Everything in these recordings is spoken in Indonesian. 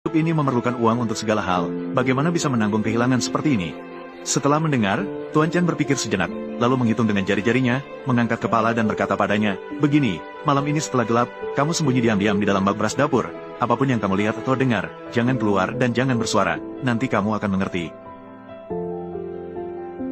Hidup ini memerlukan uang untuk segala hal, bagaimana bisa menanggung kehilangan seperti ini? Setelah mendengar, Tuan Chen berpikir sejenak, lalu menghitung dengan jari-jarinya, mengangkat kepala dan berkata padanya, "Begini, malam ini setelah gelap, kamu sembunyi diam-diam di dalam bak beras dapur. Apapun yang kamu lihat atau dengar, jangan keluar dan jangan bersuara, nanti kamu akan mengerti."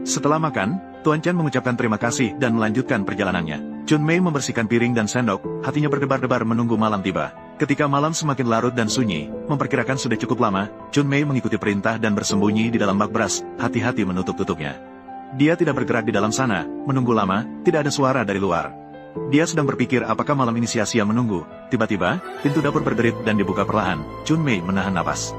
Setelah makan, Tuan Chen mengucapkan terima kasih dan melanjutkan perjalanannya. Chun Mei membersihkan piring dan sendok, hatinya berdebar-debar menunggu malam tiba. Ketika malam semakin larut dan sunyi, memperkirakan sudah cukup lama, Chun Mei mengikuti perintah dan bersembunyi di dalam bak beras, hati-hati menutup-tutupnya. Dia tidak bergerak di dalam sana, menunggu lama, tidak ada suara dari luar. Dia sedang berpikir apakah malam ini sia-sia menunggu. Tiba-tiba, pintu dapur berderit dan dibuka perlahan. Chun Mei menahan napas.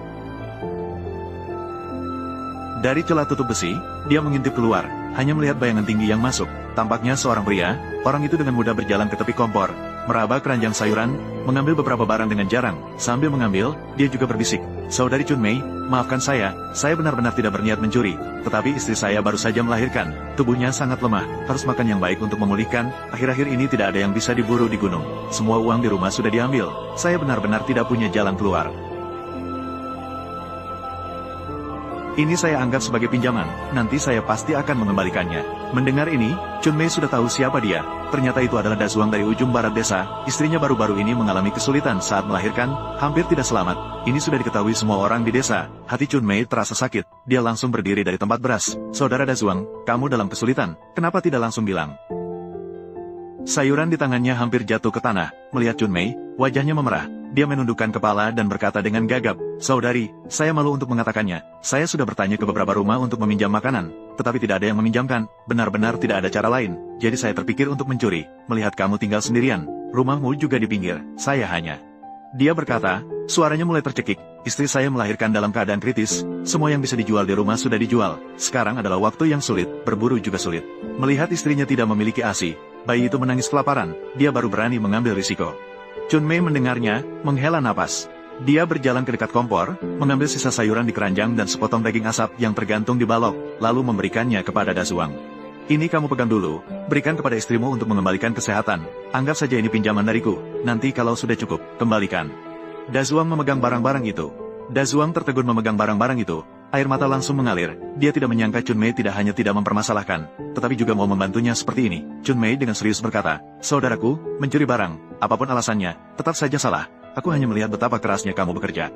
Dari celah tutup besi, dia mengintip keluar, hanya melihat bayangan tinggi yang masuk. Tampaknya seorang pria, orang itu dengan mudah berjalan ke tepi kompor, meraba keranjang sayuran, mengambil beberapa barang dengan jarang. Sambil mengambil, dia juga berbisik, "Saudari Chun Mei, maafkan saya benar-benar tidak berniat mencuri, tetapi istri saya baru saja melahirkan, tubuhnya sangat lemah, harus makan yang baik untuk memulihkan, akhir-akhir ini tidak ada yang bisa diburu di gunung, semua uang di rumah sudah diambil, saya benar-benar tidak punya jalan keluar. Ini saya anggap sebagai pinjaman, nanti saya pasti akan mengembalikannya." Mendengar ini, Chun Mei sudah tahu siapa dia. Ternyata itu adalah Dazuang dari ujung barat desa. Istrinya baru-baru ini mengalami kesulitan saat melahirkan, hampir tidak selamat. Ini sudah diketahui semua orang di desa. Hati Chun Mei terasa sakit. Dia langsung berdiri dari tempat beras. "Saudara Dazuang, kamu dalam kesulitan. Kenapa tidak langsung bilang?" Sayuran di tangannya hampir jatuh ke tanah. Melihat Chun Mei, wajahnya memerah. Dia menundukkan kepala dan berkata dengan gagap, "Saudari, saya malu untuk mengatakannya. Saya sudah bertanya ke beberapa rumah untuk meminjam makanan, tetapi tidak ada yang meminjamkan. Benar-benar tidak ada cara lain. Jadi saya terpikir untuk mencuri. Melihat kamu tinggal sendirian, rumahmu juga di pinggir, saya hanya..." Dia berkata, suaranya mulai tercekik, "Istri saya melahirkan dalam keadaan kritis, semua yang bisa dijual di rumah sudah dijual. Sekarang adalah waktu yang sulit, berburu juga sulit." Melihat istrinya tidak memiliki ASI, bayi itu menangis kelaparan, dia baru berani mengambil risiko. Chun Mei mendengarnya, menghela napas. Dia berjalan ke dekat kompor, mengambil sisa sayuran di keranjang dan sepotong daging asap yang tergantung di balok, lalu memberikannya kepada Dazuang. "Ini kamu pegang dulu, berikan kepada istrimu untuk mengembalikan kesehatan. Anggap saja ini pinjaman dariku, nanti kalau sudah cukup, kembalikan." Dazuang memegang barang-barang itu. Dazuang tertegun memegang barang-barang itu. Air mata langsung mengalir. Dia tidak menyangka Chun Mei tidak hanya tidak mempermasalahkan, tetapi juga mau membantunya seperti ini. Chun Mei dengan serius berkata, "Saudaraku, mencuri barang, apapun alasannya, tetap saja salah. Aku hanya melihat betapa kerasnya kamu bekerja.